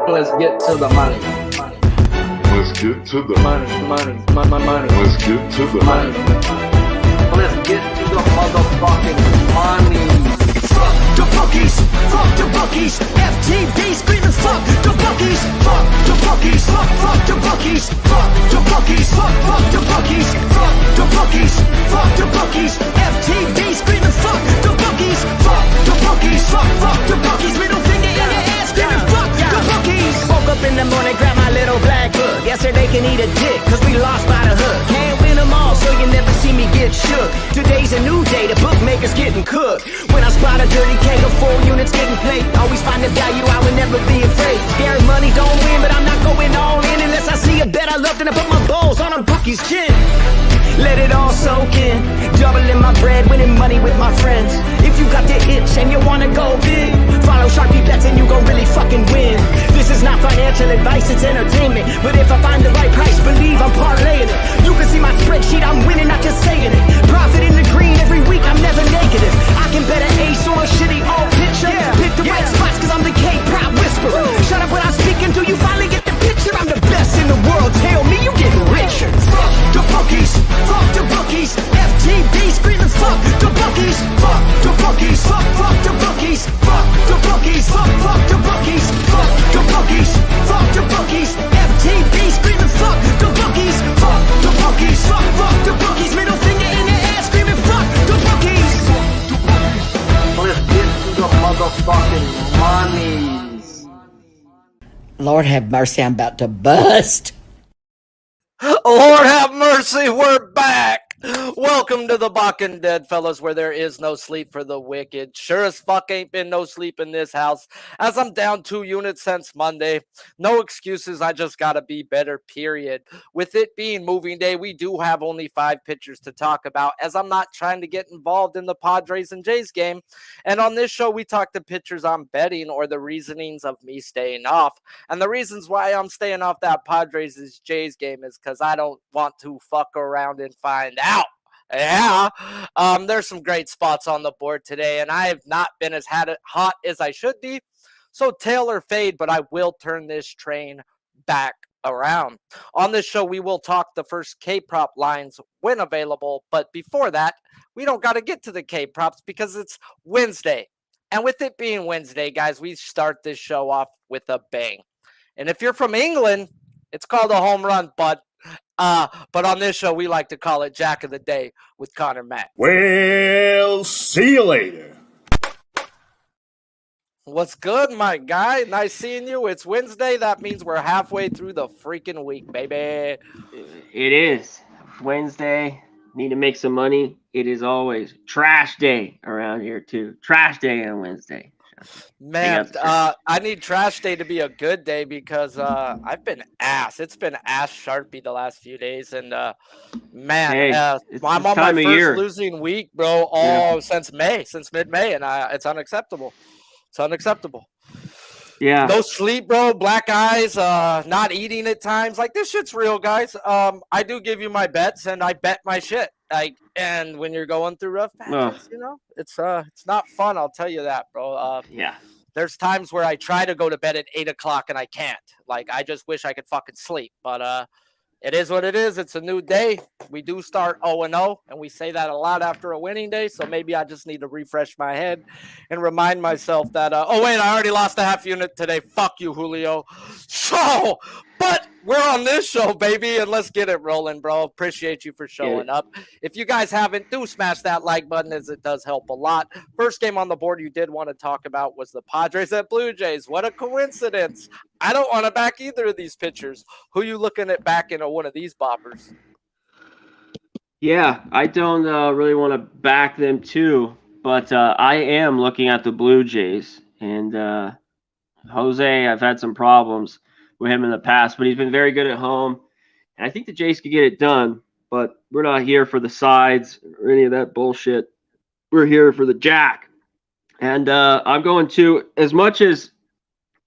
Let's get to the money. Let's get to the Money. Let's get to the Money. Let's get to the motherfucking money. Fuck the bookies, fuck the bookies. FTV screaming fuck the bookies, fuck the bookies, fuck the bookies, fuck the bookies, fuck the bookies, fuck the bookies, fuck the bookies. FTV screaming fuck the bookies, fuck the bookies, fuck the bookies. Middle finger in your ass screaming fuck the bookies. Woke up in the morning, grab my little black book. Yesterday can eat a dick, cause we lost by the hook. Can't win them all, so you never see me get shook. Today's a new day, the bookmaker's getting cooked. When I spot a dirty K, the 4 units getting played. Always find the value, I would never be afraid. Scary money don't win, but I'm not going all in unless I see a bet I love, then I put my balls on a bookie's chin. Let it all soak in, doubling my bread, winning money with my friends. If you got the itch and you wanna go big, follow Sharpie bets and you gon' really fucking win. This is not financial advice, it's entertainment. But if I find the right price, believe I'm parlaying it. You can see my spreadsheet, I'm winning, not just saying it. Profit in the green every week, I'm never negative. I can bet an ace or a shitty old picture. Pick the right spots cause I'm the K-Prop whisperer. Shut up when I'm speaking to you, finally get the picture. I'm the best in the world, tell me you getting richer. Fuck the bookies, fuck the bookies. FTV screaming fuck the bookies, fuck the bookies, fuck the bookies, fuck the bookies, fuck the bookies, fuck the bookies, fuck the bookies. FTV screaming fuck the bookies, fuck the bookies, fuck the bookies. Middle finger in your ass screaming fuck the bookies. Let's get to the motherfucking monies. Lord have mercy, I'm about to bust. Lord have mercy, we're back. Welcome to the Balking Dead, fellas, where there is no sleep for the wicked. Sure as fuck ain't been no sleep in this house, as I'm down 2 units since Monday. No excuses, I just gotta be better, period. With it being moving day, we do have only 5 pitchers to talk about, as I'm not trying to get involved in the Padres and Jays game. And on this show, we talk to pitchers I'm betting or the reasonings of me staying off. And the reasons why I'm staying off that Padres and Jays game is because I don't want to fuck around and find out. Yeah, there's some great spots on the board today, and I have not been as hot as I should be. So tail or fade, but I will turn this train back around. On this show, we will talk the first K-prop lines when available, but before that, we don't got to get to the K-props because it's Wednesday. And with it being Wednesday, guys, we start this show off with a bang. And if you're from England, it's called a home run, bud. But on this show, we like to call it Jack of the Day with Connor Mack. Well, see you later. What's good, my guy? Nice seeing you. It's Wednesday. That means we're halfway through the freaking week, baby. It is Wednesday. Need to make some money. It is always trash day around here, too. Trash day on Wednesday. Man, I need trash day to be a good day because I've been ass. It's been ass Sharpie the last few days, and man, hey, I'm on my first losing week, bro. Since mid-May, and it's unacceptable. It's unacceptable. Yeah. No sleep, bro. Black eyes. Not eating at times. Like, this shit's real, guys. I do give you my bets, and I bet my shit. And when you're going through rough patches, you know, it's not fun. I'll tell you that, bro. Yeah. There's times where I try to go to bed at 8 o'clock and I can't. Like, I just wish I could fucking sleep. But it is what it is. It's a new day. We do start 0-0, and we say that a lot after a winning day. So maybe I just need to refresh my head and remind myself that, oh, wait, I already lost a half unit today. Fuck you, Julio. So, but we're on this show, baby, and let's get it rolling, bro. Appreciate you for showing up. If you guys haven't, do smash that like button, as it does help a lot. First game on the board you did want to talk about was the Padres at Blue Jays. What a coincidence. I don't want to back either of these pitchers. Who you looking at backing one of these boppers? Yeah, I don't really want to back them too, but I am looking at the Blue Jays. And Jose, I've had some problems with him in the past, but he's been very good at home. And I think the Jays could get it done, but we're not here for the sides or any of that bullshit. We're here for the Jack. And I'm going to, as much as,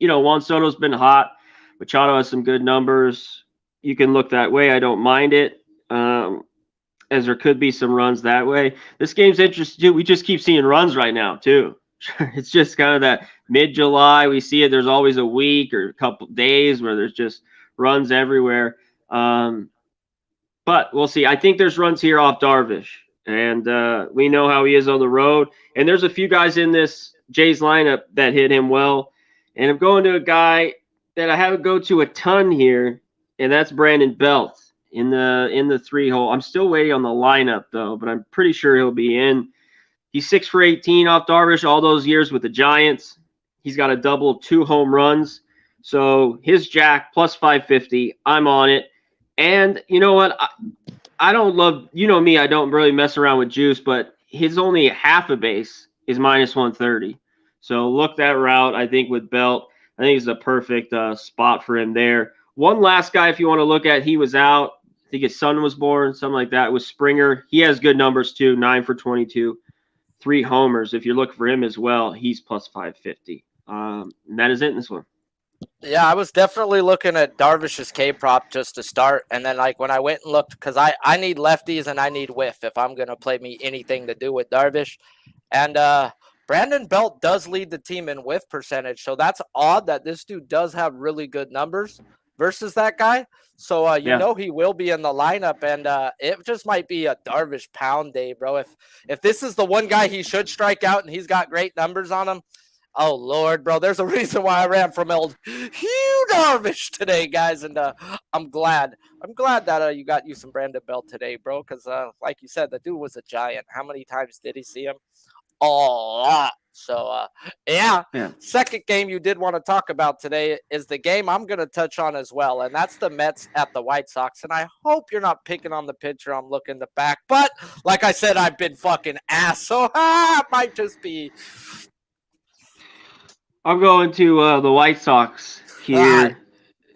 you know, Juan Soto's been hot, Machado has some good numbers. You can look that way. I don't mind it, as there could be some runs that way. This game's interesting, too. We just keep seeing runs right now, too. It's just kind of that mid-July. We see it. There's always a week or a couple days where there's just runs everywhere. But we'll see. I think there's runs here off Darvish, and we know how he is on the road. And there's a few guys in this Jays lineup that hit him well. And I'm going to a guy that I haven't go to a ton here, and that's Brandon Belt in the 3-hole. I'm still waiting on the lineup though, but I'm pretty sure he'll be in. He's 6 for 18 off Darvish all those years with the Giants. He's got a double, 2 home runs. So his jack plus 550. I'm on it. And you know what? I don't love, you know me, I don't really mess around with juice, but his only half a base is minus 130. So look that route, I think, with Belt. I think it's a perfect spot for him there. One last guy, if you want to look at, he was out. I think his son was born, something like that. It was Springer. He has good numbers too, 9 for 22, 3 homers. If you're looking for him as well, he's plus 550. And that is it in this one. Yeah, I was definitely looking at Darvish's K prop just to start. And then, like, when I went and looked, because I need lefties and I need whiff if I'm going to play me anything to do with Darvish. And Brandon Belt does lead the team in whiff percentage. So that's odd that this dude does have really good numbers versus that guy. So, you know, he will be in the lineup. And it just might be a Darvish pound day, bro. If this is the one guy he should strike out and he's got great numbers on him, oh, Lord, bro, there's a reason why I ran from old Hugh Darvish today, guys, and I'm glad that you got you some Brandon Belt today, bro, because like you said, the dude was a giant. How many times did he see him? A lot. So, yeah. Second game you did want to talk about today is the game I'm going to touch on as well, and that's the Mets at the White Sox, and I hope you're not picking on the pitcher I'm looking to back, but like I said, I've been fucking ass, so it might just be... I'm going to the White Sox here,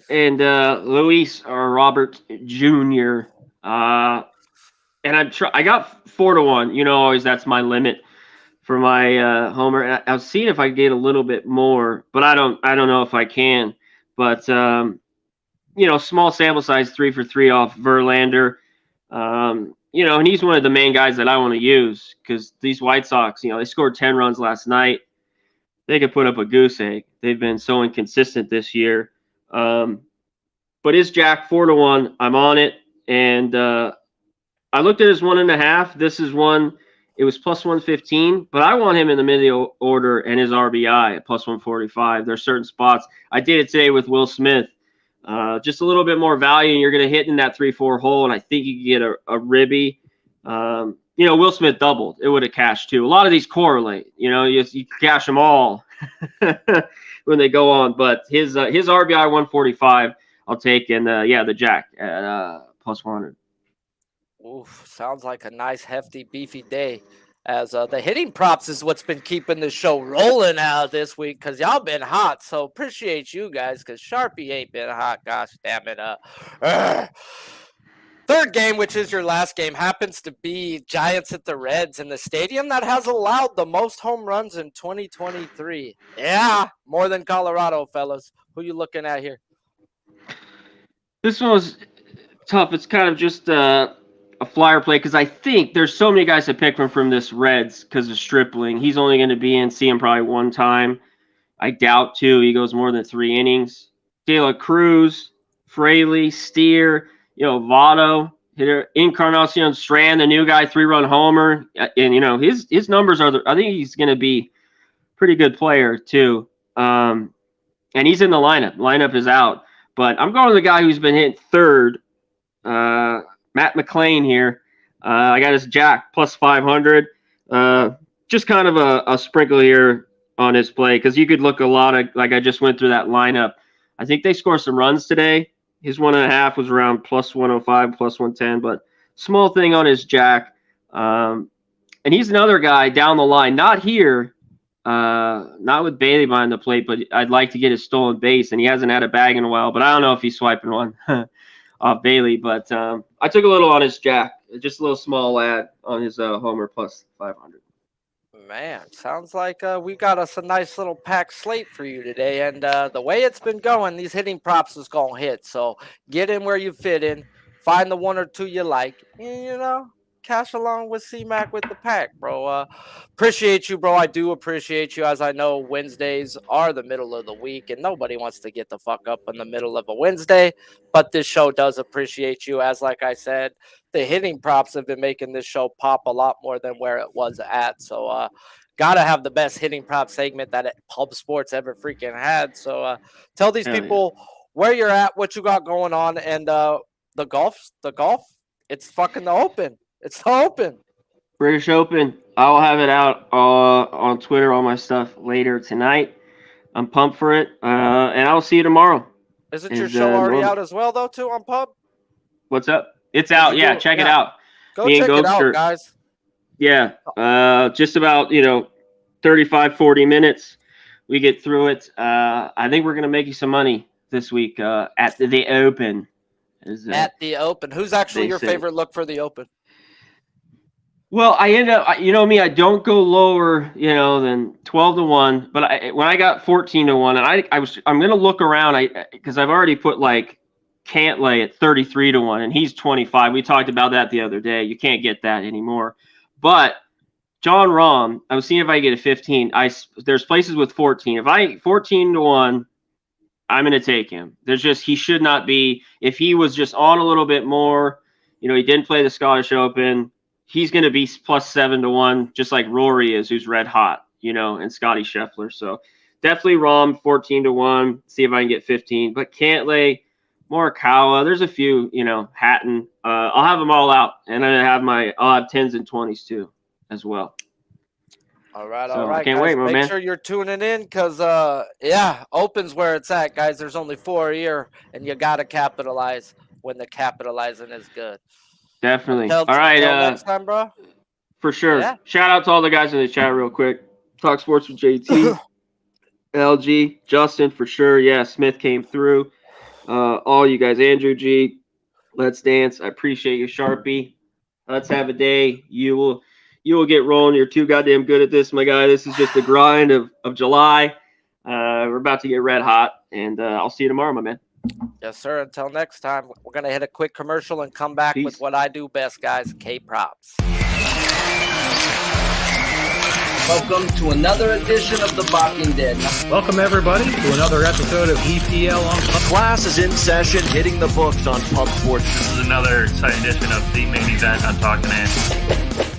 and Luis or Robert Jr. And I got 4-1. You know, always that's my limit for my homer. And I was seeing if I could get a little bit more, but I don't know if I can. But you know, small sample size, 3 for 3 off Verlander. You know, and he's one of the main guys that I want to use because these White Sox, you know, they scored 10 runs last night. They could put up a goose egg. They've been so inconsistent this year. But his jack 4-1. I'm on it. And I looked at his 1.5. This is one. It was plus 115. But I want him in the middle order and his RBI at plus 145. There's certain spots. I did it today with Will Smith. Just a little bit more value, and you're going to hit in that 3-4 hole. And I think you can get a ribby. You know, Will Smith doubled. It would have cashed too. A lot of these correlate. You know, you cash them all when they go on. But his RBI 145, I'll take. And the jack at plus 100. Oof, sounds like a nice, hefty, beefy day. As the hitting props is what's been keeping the show rolling out this week because y'all been hot. So appreciate you guys because Sharpie ain't been hot. Gosh damn it. Third game, which is your last game, happens to be Giants at the Reds in the stadium that has allowed the most home runs in 2023. Yeah, more than Colorado, fellas. Who you looking at here? This one was tough. It's kind of just a flyer play because I think there's so many guys to pick from this Reds because of Stripling. He's only going to be in, see him probably one time. I doubt, too, he goes more than 3 innings. De La Cruz, Fraley, Steer, you know, Votto, hitter, Encarnacion Strand, the new guy, 3-run homer. And, you know, his numbers are, I think he's going to be a pretty good player, too. And he's in the lineup. Lineup is out. But I'm going to the guy who's been hit third, Matt McClain here. I got his jack plus 500. Just kind of a sprinkle here on his play because you could look a lot of, like I just went through that lineup. I think they scored some runs today. His 1.5 was around plus 105, plus 110, but small thing on his jack. And he's another guy down the line, not here, not with Bailey behind the plate, but I'd like to get his stolen base, and he hasn't had a bag in a while, but I don't know if he's swiping one off Bailey. But I took a little on his jack, just a little small ad on his homer plus 500. Man, sounds like we got us a nice little packed slate for you today. And the way it's been going, these hitting props is going to hit. So get in where you fit in. Find the one or two you like. You know, cash along with C-Mac with the pack, bro. Appreciate you, bro. I do appreciate you, as I know Wednesdays are the middle of the week, and nobody wants to get the fuck up in the middle of a Wednesday. But this show does appreciate you, as like I said, the hitting props have been making this show pop a lot more than where it was at. So, gotta have the best hitting prop segment that Pub Sports ever freaking had. So, tell these people where you're at, what you got going on, and the golf. It's fucking the Open. It's the Open. British Open. I'll have it out on Twitter, all my stuff later tonight. I'm pumped for it, and I'll see you tomorrow. Isn't your show already out as well, though, too, on Pub? What's up? It's out. Yeah, check it out. Go check it out, guys. Yeah, just about 35, 40 minutes. We get through it. I think we're gonna make you some money this week at the Open. At the Open, who's actually your favorite look for the Open? Well, I end up, me, I don't go lower, than 12-1. But when I got 14-1, and I'm gonna look around, because I've already put like Cantlay at 33-1, and he's 25. We talked about that the other day. You can't get that anymore. But John Rahm, I was seeing if I get a 15. There's places with 14. If I 14-1, I'm gonna take him. He should not be. If he was just on a little bit more, he didn't play the Scottish Open. He's going to be plus 7-1, just like Rory is, who's red hot, and Scotty Scheffler. So definitely Rahm 14-1. See if I can get 15. But Cantlay, Morikawa, there's a few, Hatton. I'll have them all out, and I'll have 10s and 20s too, as well. All right. Can't guys, wait, my man. Make sure you're tuning in because, Open's where it's at, guys. There's only 4 a year, and you got to capitalize when the capitalizing is good. Definitely. All right. Next time, bro. For sure. Yeah. Shout out to all the guys in the chat real quick. Talk Sports with JT, LG, Justin, for sure. Yeah, Smith came through. All you guys, Andrew G, Let's Dance. I appreciate you, Sharpie. Let's have a day. You will get rolling. You're too goddamn good at this, my guy. This is just the grind of July. We're about to get red hot, and I'll see you tomorrow, my man. Yes, sir. Until next time, we're going to hit a quick commercial and come back with what I do best, guys, K-Props. Welcome to another edition of The Barking Dead. Welcome, everybody, to another episode of EPL on Class is in session, hitting the books on Pub Sports. This is another exciting edition of the main event on Talking Andy.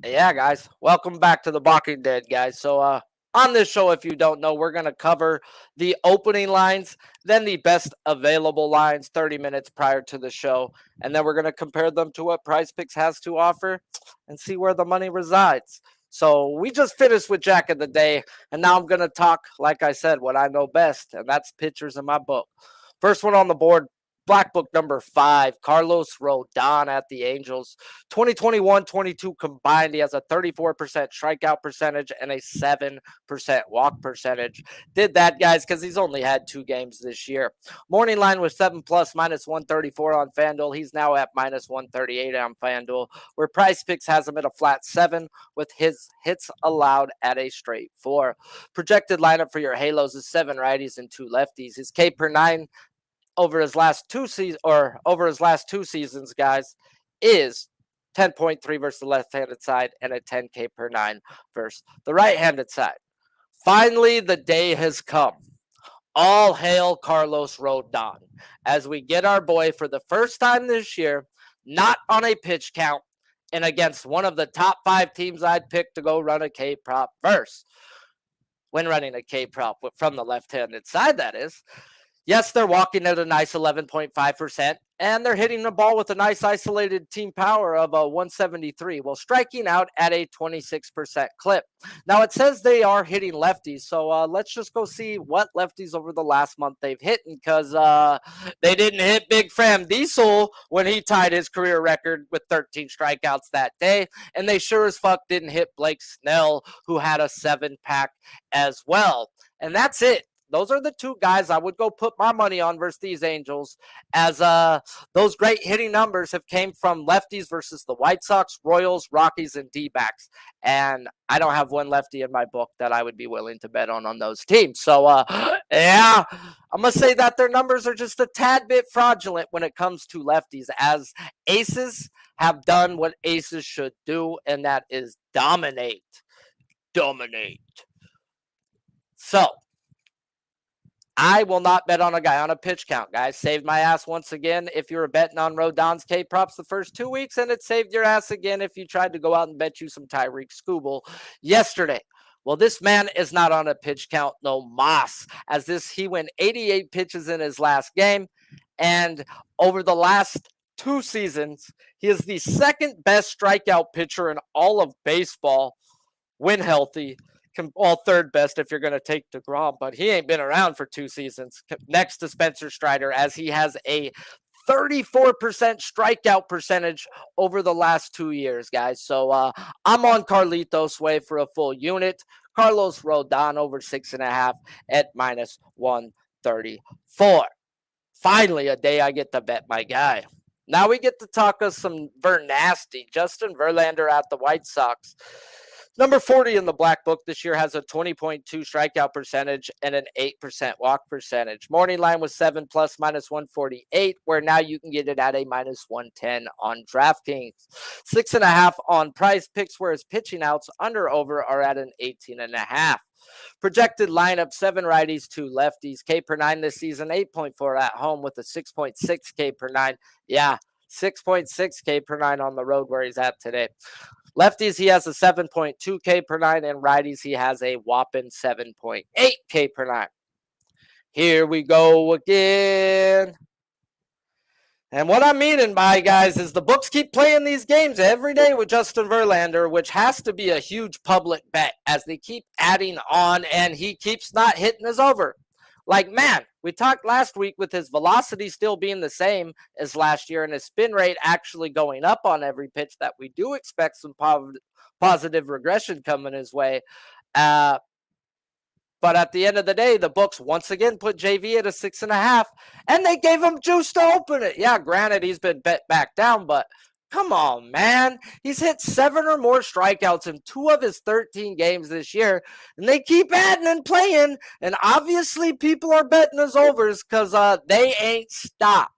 Yeah, guys. Welcome back to The Barking Dead, guys. So, on this show, if you don't know, we're going to cover the opening lines, then the best available lines 30 minutes prior to the show, and then we're going to compare them to what PrizePicks has to offer and see where the money resides. So we just finished with Jack of the Day, and now I'm going to talk, like I said, what I know best, and that's pitchers in my book. First one on the board, Black Book number 5, Carlos Rodon at the Angels. 2021-22 combined, he has a 34% strikeout percentage and a 7% walk percentage. Did that, guys, because he's only had 2 games this year. Morning line was 7+, minus 134 on FanDuel. He's now at minus 138 on FanDuel, where PrizePicks has him at a flat 7 with his hits allowed at a straight 4. Projected lineup for your Halos is 7 righties and 2 lefties. His K per 9 over his last two seasons, guys, is 10.3 versus the left-handed side and a 10K per 9 versus the right-handed side. Finally, the day has come. All hail Carlos Rodon as we get our boy for the first time this year, not on a pitch count, and against one of the top 5 teams I'd pick to go run a K-prop first. When running a K-prop from the left-handed side, that is. Yes, they're walking at a nice 11.5%, and they're hitting the ball with a nice isolated team power of a 173, while striking out at a 26% clip. Now, it says they are hitting lefties, so let's just go see what lefties over the last month they've hit, because they didn't hit Big Fram Diesel when he tied his career record with 13 strikeouts that day, and they sure as fuck didn't hit Blake Snell, who had a 7-pack as well. And that's it. those are the two guys I would go put my money on versus these Angels, as those great hitting numbers have came from lefties versus the White Sox, Royals, Rockies, and D-backs. And I don't have one lefty in my book that I would be willing to bet on those teams. So, yeah, I'm going to say that their numbers are just a tad bit fraudulent when it comes to lefties, as aces have done what aces should do, and that is dominate. Dominate. So, I will not bet on a guy on a pitch count, guys. Saved my ass once again if you were betting on Rodon's K-props the first 2 weeks, and it saved your ass again if you tried to go out and bet you some Tyreek Skubal yesterday. Well, this man is not on a pitch count, no mas, as he went 88 pitches in his last game, and over the last 2 seasons, he is the second best strikeout pitcher in all of baseball when healthy. Well, third best if you're going to take DeGrom, but he ain't been around for 2 seasons, next to Spencer Strider, as he has a 34% strikeout percentage over the last 2 years, guys. So I'm on Carlitos Way for a full unit. Carlos Rodon over 6.5 at -134. Finally, a day I get to bet my guy. Now we get to talk of some Vernasty. Justin Verlander at the White Sox. Number 40 in the black book this year has a 20.2 strikeout percentage and an 8% walk percentage. Morning line was 7+ -148, where now you can get it at a -110 on DraftKings. 6.5 on PrizePicks, where his pitching outs under over are at an 18.5. Projected lineup, 7 righties, 2 lefties. K per 9 this season, 8.4 at home with a 6.6 K per 9. Yeah, 6.6 K per 9 on the road where he's at today. Lefties, he has a 7.2 K per 9, and righties, he has a whopping 7.8 K per 9. Here we go again. And what I'm meaning by, guys, is the books keep playing these games every day with Justin Verlander, which has to be a huge public bet as they keep adding on, and he keeps not hitting his over. Like, man, we talked last week with his velocity still being the same as last year and his spin rate actually going up on every pitch, that we do expect some positive regression coming his way. But at the end of the day, the books once again put JV at a 6.5, and they gave him juice to open it. Yeah, granted, he's been bet back down, but come on, man. He's hit 7 or more strikeouts in 2 of his 13 games this year, and they keep adding and playing, and obviously people are betting his overs because they ain't stopped.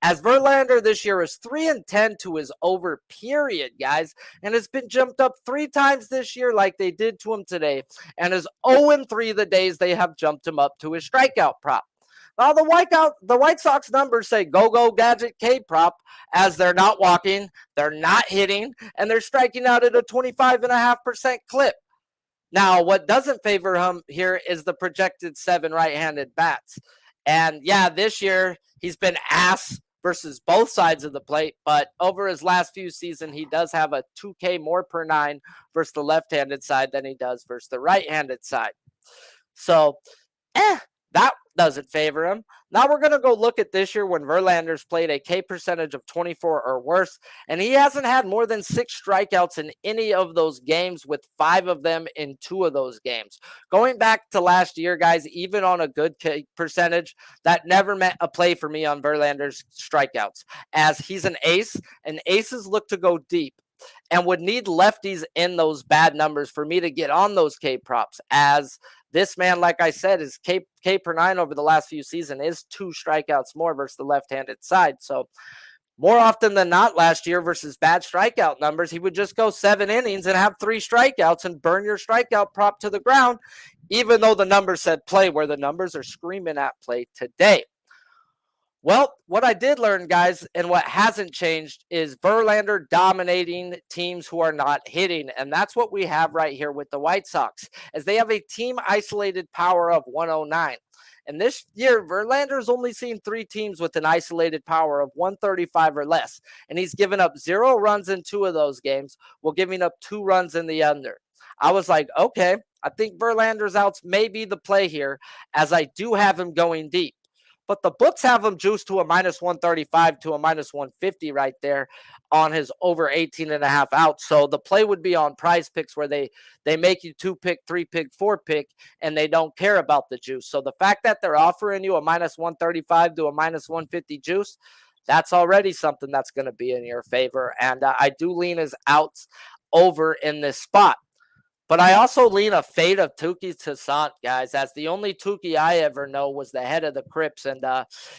As Verlander this year is 3-10 to his over, period, guys, and has been jumped up 3 times this year like they did to him today, and is 0-3 the days they have jumped him up to his strikeout prop. Now, the White Sox numbers say go gadget K prop, as they're not walking, they're not hitting, and they're striking out at a 25.5% clip. Now, what doesn't favor him here is the projected 7 right-handed bats. And yeah, this year he's been ass versus both sides of the plate, but over his last few seasons, he does have a 2K more per 9 versus the left-handed side than he does versus the right-handed side. So, that doesn't favor him. Now we're going to go look at this year when Verlander's played a K percentage of 24 or worse, and he hasn't had more than 6 strikeouts in any of those games, with 5 of them in 2 of those games. Going back to last year, guys, even on a good K percentage, that never meant a play for me on Verlander's strikeouts, as he's an ace, and aces look to go deep and would need lefties in those bad numbers for me to get on those K props, as this man, like I said, his K per 9 over the last few seasons is 2 strikeouts more versus the left-handed side. So more often than not last year versus bad strikeout numbers, he would just go 7 innings and have 3 strikeouts and burn your strikeout prop to the ground, even though the numbers said play, where the numbers are screaming at play today. Well, what I did learn, guys, and what hasn't changed is Verlander dominating teams who are not hitting. And that's what we have right here with the White Sox, as they have a team isolated power of 109. And this year, Verlander's only seen 3 teams with an isolated power of 135 or less. And he's given up 0 runs in 2 of those games, while giving up 2 runs in the under. I was like, okay, I think Verlander's outs may be the play here, as I do have him going deep. but the books have him juiced to a minus 135 to a minus 150 right there on his over 18.5 outs. So the play would be on PrizePicks where they make you 2-pick, 3-pick, 4-pick, and they don't care about the juice. So the fact that they're offering you a minus 135 to a minus 150 juice, that's already something that's going to be in your favor. And I do lean his outs over in this spot. But I also lean a fade of Touki Toussaint, guys, as the only Touki I ever know was the head of the Crips, and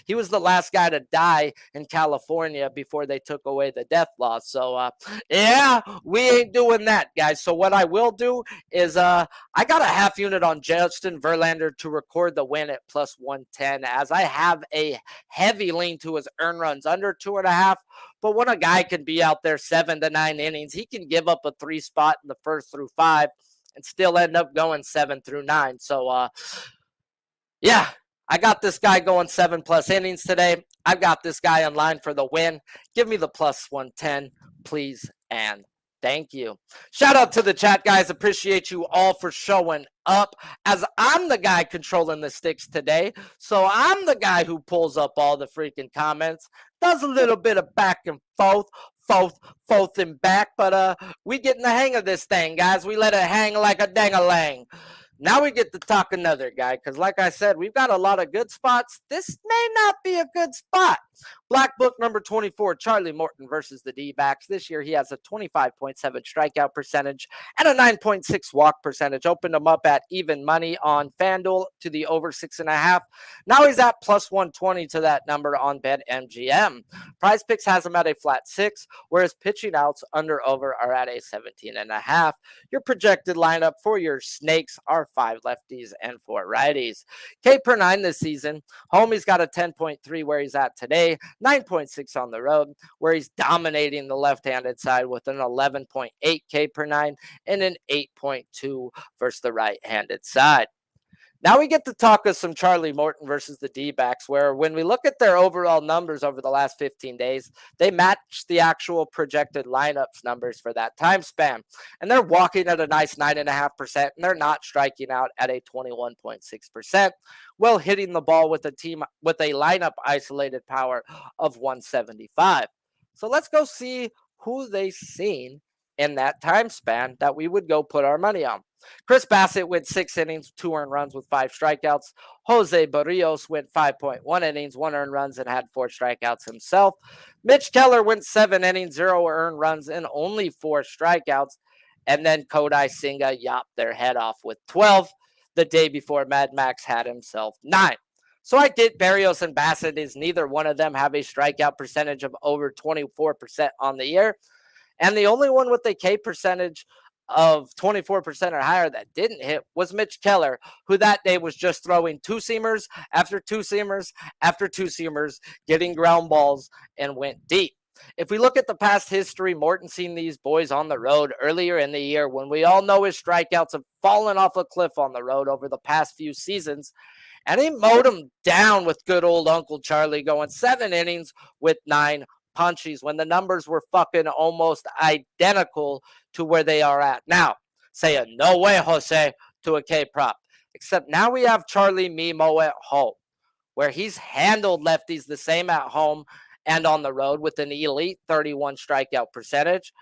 he was the last guy to die in California before they took away the death law. So, yeah, we ain't doing that, guys. So what I will do is I got a half unit on Justin Verlander to record the win at plus 110, as I have a heavy lean to his earned runs under 2.5. But when a guy can be out there 7 to 9 innings, he can give up a 3 spot in the first through 5 and still end up going 7 through 9. So, yeah, I got this guy going 7+ innings today. I've got this guy in line for the win. Give me the plus 110, please, and thank you. Shout out to the chat, guys. Appreciate you all for showing up, as I'm the guy controlling the sticks today. So I'm the guy who pulls up all the freaking comments, does a little bit of back and forth and back. But we getting the hang of this thing, guys. We let it hang like a dang-a-lang. Now we get to talk another guy, because like I said, we've got a lot of good spots. This may not be a good spot. Black Book number 24, Charlie Morton versus the D-backs. This year he has a 25.7 strikeout percentage and a 9.6 walk percentage. Opened him up at even money on FanDuel to the over 6.5. Now he's at plus 120 to that number on BetMGM. PrizePicks has him at a flat 6, whereas pitching outs under over are at a 17.5. Your projected lineup for your snakes are 5 lefties and 4 righties. K per 9 this season. Homie's got a 10.3 where he's at today, 9.6 on the road, where he's dominating the left-handed side with an 11.8 K per 9 and an 8.2 versus the right-handed side. Now we get to talk of some Charlie Morton versus the D-backs, where when we look at their overall numbers over the last 15 days, they match the actual projected lineups numbers for that time span. And they're walking at a nice 9.5%, and they're not striking out at a 21.6%, while hitting the ball with a team with a lineup isolated power of 175. So let's go see who they've seen in that time span that we would go put our money on. Chris Bassett went 6 innings, 2 earned runs with 5 strikeouts. Jose Barrios went 5.1 innings, 1 earned runs, and had 4 strikeouts himself. Mitch Keller went 7 innings, 0 earned runs, and only 4 strikeouts. And then Kodai Senga yopped their head off with 12 the day before Mad Max had himself 9. So I get Barrios and Bassett is neither one of them have a strikeout percentage of over 24% on the year. And the only one with a K percentage of 24% or higher that didn't hit was Mitch Keller, who that day was just throwing 2-seamers after 2-seamers after 2-seamers, getting ground balls, and went deep. If we look at the past history, Morton seen these boys on the road earlier in the year when we all know his strikeouts have fallen off a cliff on the road over the past few seasons. And he mowed them down with good old Uncle Charlie, going 7 innings with 9 punchies when the numbers were fucking almost identical to where they are at now. Say a no way, Jose, to a K prop. Except now we have Charlie Mimo at home, where he's handled lefties the same at home and on the road with an elite 31 strikeout percentage.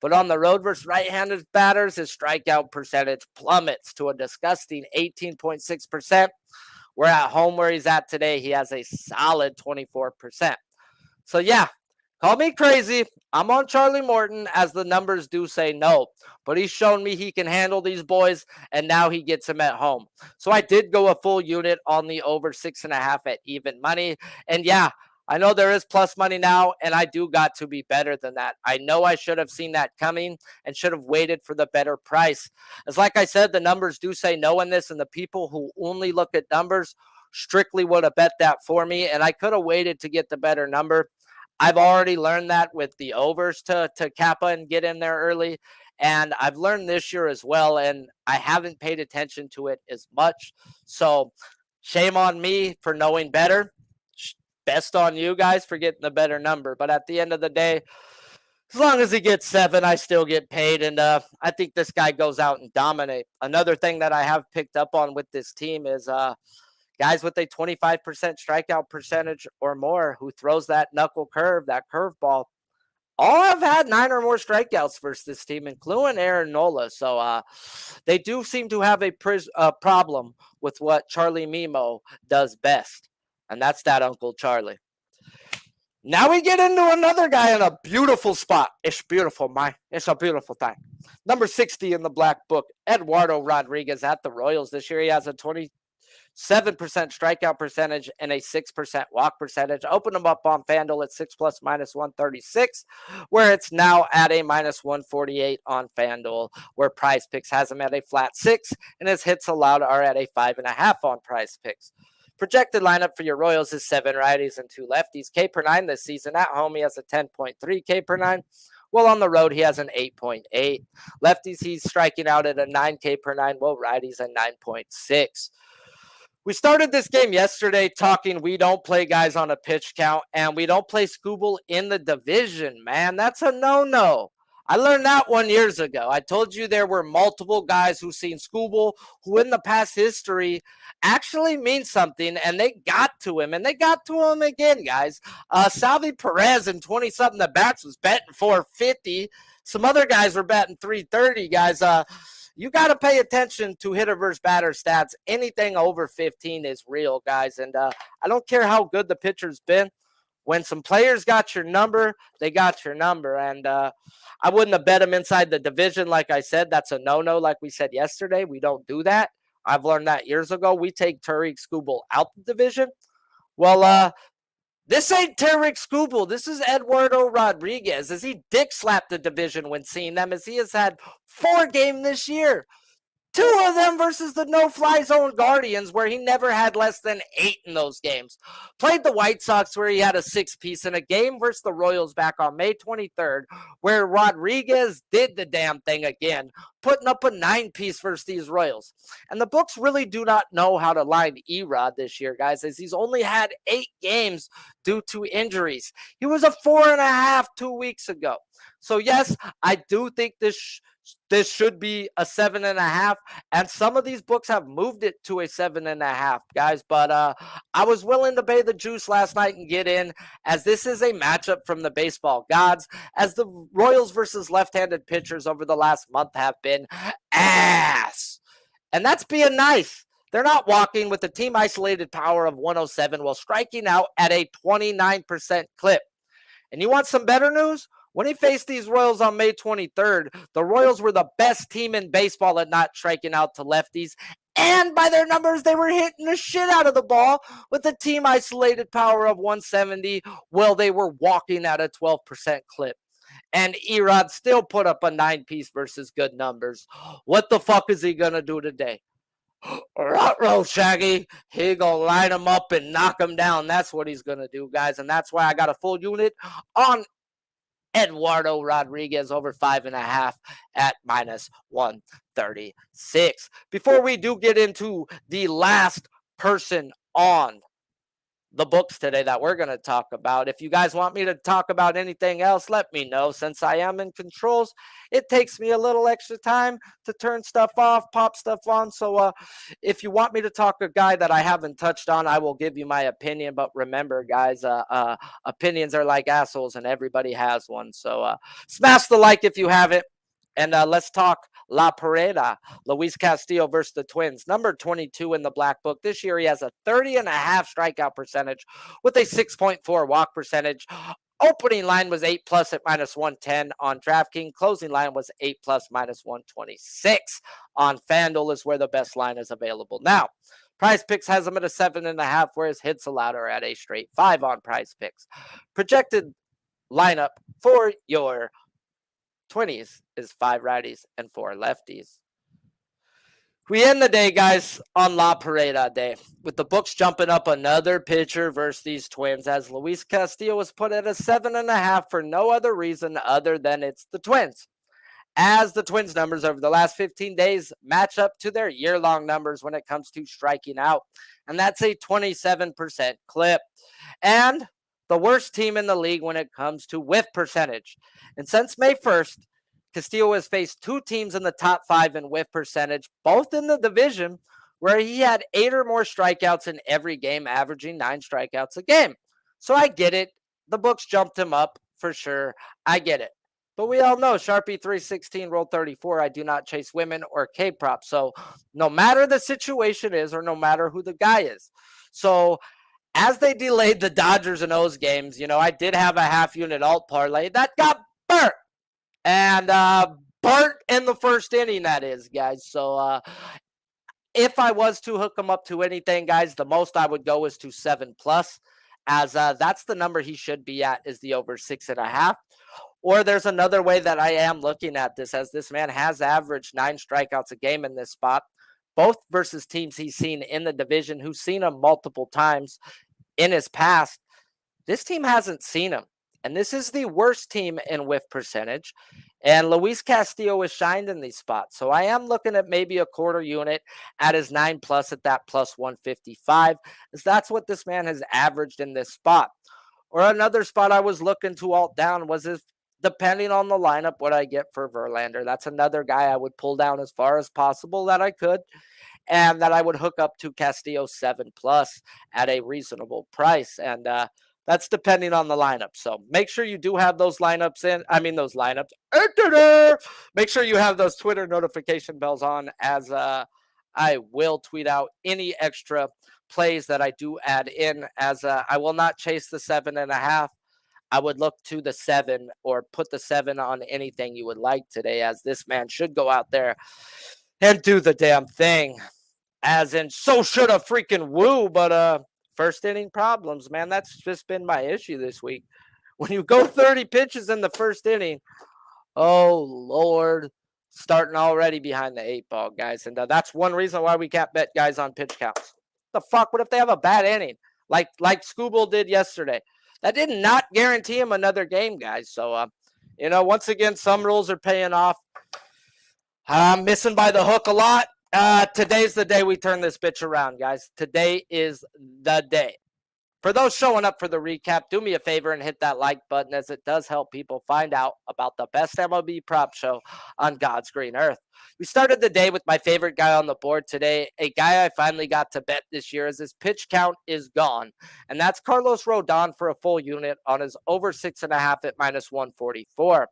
But on the road versus right-handed batters, his strikeout percentage plummets to a disgusting 18.6%. Where at home where he's at today, he has a solid 24%. So yeah, call me crazy. I'm on Charlie Morton, as the numbers do say no. But he's shown me he can handle these boys, and now he gets them at home. So I did go a full unit on the over 6.5 at even money. And yeah, I know there is plus money now, and I do got to be better than that. I know I should have seen that coming and should have waited for the better price. As like I said, the numbers do say no in this, and the people who only look at numbers strictly would have bet that for me, and I could have waited to get the better number. I've already learned that with the overs to Kappa and get in there early, and I've learned this year as well, and I haven't paid attention to it as much. So shame on me for knowing better. Best on you guys for getting the better number. But at the end of the day, as long as he gets 7, I still get paid. And I think this guy goes out and dominate. Another thing that I have picked up on with this team is guys with a 25% strikeout percentage or more who throws that knuckle curve, that curveball, all have had 9 or more strikeouts versus this team, including Aaron Nola. So they do seem to have a problem with what Charlie Mimo does best, and that's that Uncle Charlie. Now we get into another guy in a beautiful spot. It's beautiful, man. It's a beautiful thing. Number 60 in the black book, Eduardo Rodriguez at the Royals this year. He has a 27% strikeout percentage and a 6% walk percentage. Open him up on FanDuel at 6+ minus 136, where it's now at a minus 148 on FanDuel, where PrizePicks has him at a flat 6, and his hits allowed are at a 5.5 on PrizePicks. Projected lineup for your Royals is 7 righties and 2 lefties. K per 9 this season. At home, he has a 10.3 K per 9. While on the road, he has an 8.8. Lefties, he's striking out at a 9 K per 9. While righties, a 9.6. We started this game yesterday talking we don't play guys on a pitch count, and we don't play Scooble in the division, man. That's a no-no. I learned that 1 year ago. I told you there were multiple guys who've seen Scooble who in the past history actually means something, and they got to him, and they got to him again, guys. Salvi Perez in 20-something at bats was betting 450. Some other guys were betting 330, guys. You got to pay attention to hitter versus batter stats. Anything over 15 is real, guys, and I don't care how good the pitcher's been. When some players got your number, they got your number. And I wouldn't have bet them inside the division. Like I said, that's a no-no. Like we said yesterday, we don't do that. I've learned that years ago. We take Tariq Skubal out the division. Well, this ain't Tariq Skubal. This is Eduardo Rodriguez. As he dick slapped the division when seeing them, as he has had 4 games this year. 2 of them versus the no-fly zone Guardians, where he never had less than 8 in those games. Played the White Sox, where he had a 6-piece in a game versus the Royals back on May 23rd, where Rodriguez did the damn thing again, putting up a 9-piece versus these Royals. And the books really do not know how to line Erod this year, guys, as he's only had 8 games due to injuries. He was a 4.5 2 weeks ago. So, yes, I do think this should be a 7.5, and some of these books have moved it to a 7.5, guys. But I was willing to pay the juice last night and get in, as this is a matchup from the baseball gods, as the Royals versus left-handed pitchers over the last month have been ass. And that's being nice. They're not walking with a team isolated power of 107 while striking out at a 29% clip. And you want some better news? When he faced these Royals on May 23rd, the Royals were the best team in baseball at not striking out to lefties. And by their numbers, they were hitting the shit out of the ball with a team isolated power of 170 while they were walking at a 12% clip. And Erod still put up a 9-piece versus good numbers. What the fuck is he going to do today? Ruh-roh, Shaggy. He gonna line him up and knock him down. That's what he's going to do, guys. And that's why I got a full unit on Eduardo Rodriguez over 5.5 at minus 136. Before we do get into the last person on the books today that we're going to talk about, if you guys want me to talk about anything else, let me know. Since I am in controls, it takes me a little extra time to turn stuff off, pop stuff on. So if you want me to talk a guy that I haven't touched on, I will give you my opinion. But remember, guys, opinions are like assholes and everybody has one. So smash the like if you haven't. And let's talk La Pareda, Luis Castillo versus the Twins. Number 22 in the black book. This year he has a 30.5 strikeout percentage with a 6.4 walk percentage. Opening line was 8+ at minus 110 on DraftKings. Closing line was 8+ minus 126 on FanDuel is where the best line is available. Now, PrizePicks has him at a 7.5, where his hits allowed are at a straight 5 on PrizePicks. Projected lineup for your 20s is 5 righties and 4 lefties. We end the day, guys, on La Pareda Day, with the books jumping up another pitcher versus these Twins, as Luis Castillo was put at a 7.5 for no other reason other than it's the Twins. As the Twins' numbers over the last 15 days match up to their year-long numbers when it comes to striking out, and that's a 27% clip. And the worst team in the league when it comes to whiff percentage. And since May 1st, Castillo has faced 2 teams in the top 5 in whiff percentage, both in the division, where he had 8 or more strikeouts in every game, averaging 9 strikeouts a game. So I get it. The books jumped him up for sure. I get it. But we all know Sharpie 316, roll 34. I do not chase women or K-prop. So no matter the situation is, or no matter who the guy is. So as they delayed the Dodgers and O's games, I did have a half unit alt parlay that got burnt. And burnt in the first inning, that is, guys. So if I was to hook him up to anything, guys, the most I would go is to 7+, as that's the number he should be at, is the over 6.5. Or there's another way that I am looking at this, as this man has averaged 9 strikeouts a game in this spot, both versus teams he's seen in the division, who's seen him multiple times in his past. This team hasn't seen him, and this is the worst team in whiff percentage. And Luis Castillo has shined in these spots. So I am looking at maybe a quarter unit at his 9+ at that plus 155, as that's what this man has averaged in this spot. Or another spot I was looking to alt down was, if depending on the lineup, what I get for Verlander. That's another guy I would pull down as far as possible that I could, and that I would hook up to Castillo 7+ at a reasonable price. And that's depending on the lineup. So make sure you do have those lineups in. I mean, those lineups. Make sure you have those Twitter notification bells on, as I will tweet out any extra plays that I do add in, as I will not chase the 7.5. I would look to the 7, or put the 7 on anything you would like today, as this man should go out there and do the damn thing. As in, so should a freaking Woo, but first inning problems, man. That's just been my issue this week. When you go 30 pitches in the first inning, oh Lord, starting already behind the 8 ball, guys. And that's one reason why we can't bet guys on pitch counts. The fuck? What if they have a bad inning, like Scooble did yesterday? That did not guarantee him another game, guys. So once again, some rules are paying off. I'm missing by the hook a lot. Today's the day we turn this bitch around, guys. Today is the day. For those showing up for the recap, do me a favor and hit that like button, as it does help people find out about the best MLB prop show on God's green earth. We started the day with my favorite guy on the board today, a guy I finally got to bet this year, as his pitch count is gone. And that's Carlos Rodon for a full unit on his over 6.5 at minus 144.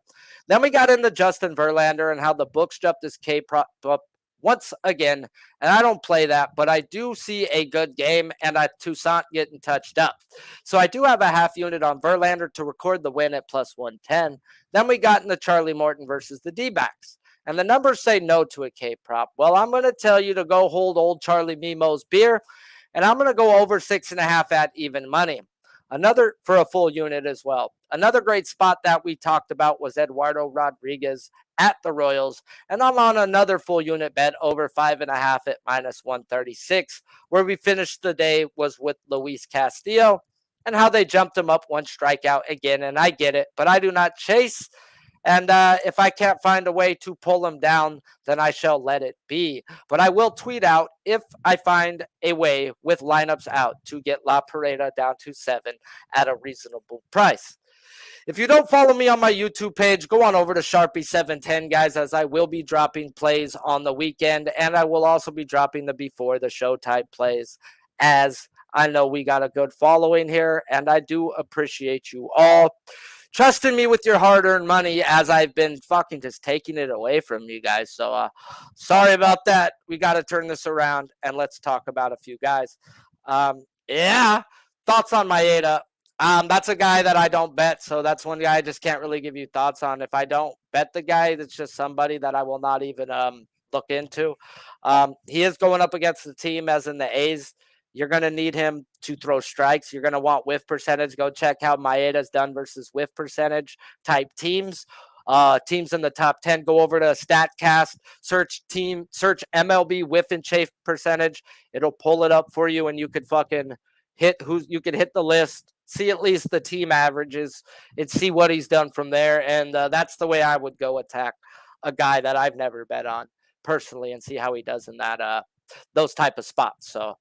Then we got into Justin Verlander and how the books jumped his K prop up once again, and I don't play that, but I do see a good game, and Toussaint getting touched up. So I do have a half unit on Verlander to record the win at plus 110. Then we got into Charlie Morton versus the D-backs, and the numbers say no to a K prop. Well, I'm going to tell you to go hold old Charlie Mimo's beer, and I'm going to go over 6.5 at even money. Another for a full unit as well. Another great spot that we talked about was Eduardo Rodriguez at the Royals. And I'm on another full unit bet over 5.5 at minus 136. Where we finished the day was with Luis Castillo and how they jumped him up 1 strikeout again. And I get it, but I do not chase. And if I can't find a way to pull him down, then I shall let it be. But I will tweet out if I find a way with lineups out to get La Pareda down to 7 at a reasonable price. If you don't follow me on my YouTube page, go on over to Sharpie710, guys, as I will be dropping plays on the weekend. And I will also be dropping the before the show type plays, as I know we got a good following here. And I do appreciate you all trusting me with your hard-earned money, as I've been fucking just taking it away from you guys. So sorry about that. We got to turn this around, and let's talk about a few guys. Thoughts on Maeda. That's a guy that I don't bet, so that's one guy I just can't really give you thoughts on. If I don't bet the guy, that's just somebody that I will not even look into. He is going up against the team, as in the A's. You're going to need him to throw strikes. You're going to want whiff percentage. Go check how Maeda's done versus whiff percentage type teams. Teams in the top 10. Go over to StatCast, search MLB whiff and chafe percentage. It'll pull it up for you, and you could fucking you could hit the list, see at least the team averages, and see what he's done from there. And that's the way I would go attack a guy that I've never bet on personally, and see how he does in that those type of spots. So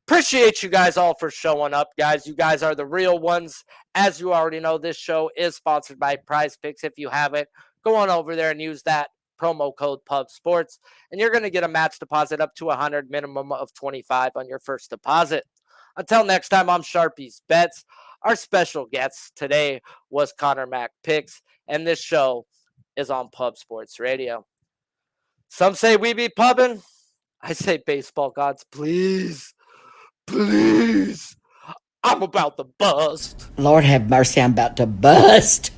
appreciate you guys all for showing up, guys. You guys are the real ones. As you already know, this show is sponsored by PrizePicks. If you haven't, go on over there and use that promo code Pub Sports, and you're going to get a match deposit up to $100, minimum of $25 on your first deposit. Until next time, I'm Sharpie's Bets. Our special guest today was Connor Mack Picks, and this show is on Pub Sports Radio. Some say we be pubbing. I say baseball gods, please, please. I'm about to bust. Lord have mercy, I'm about to bust.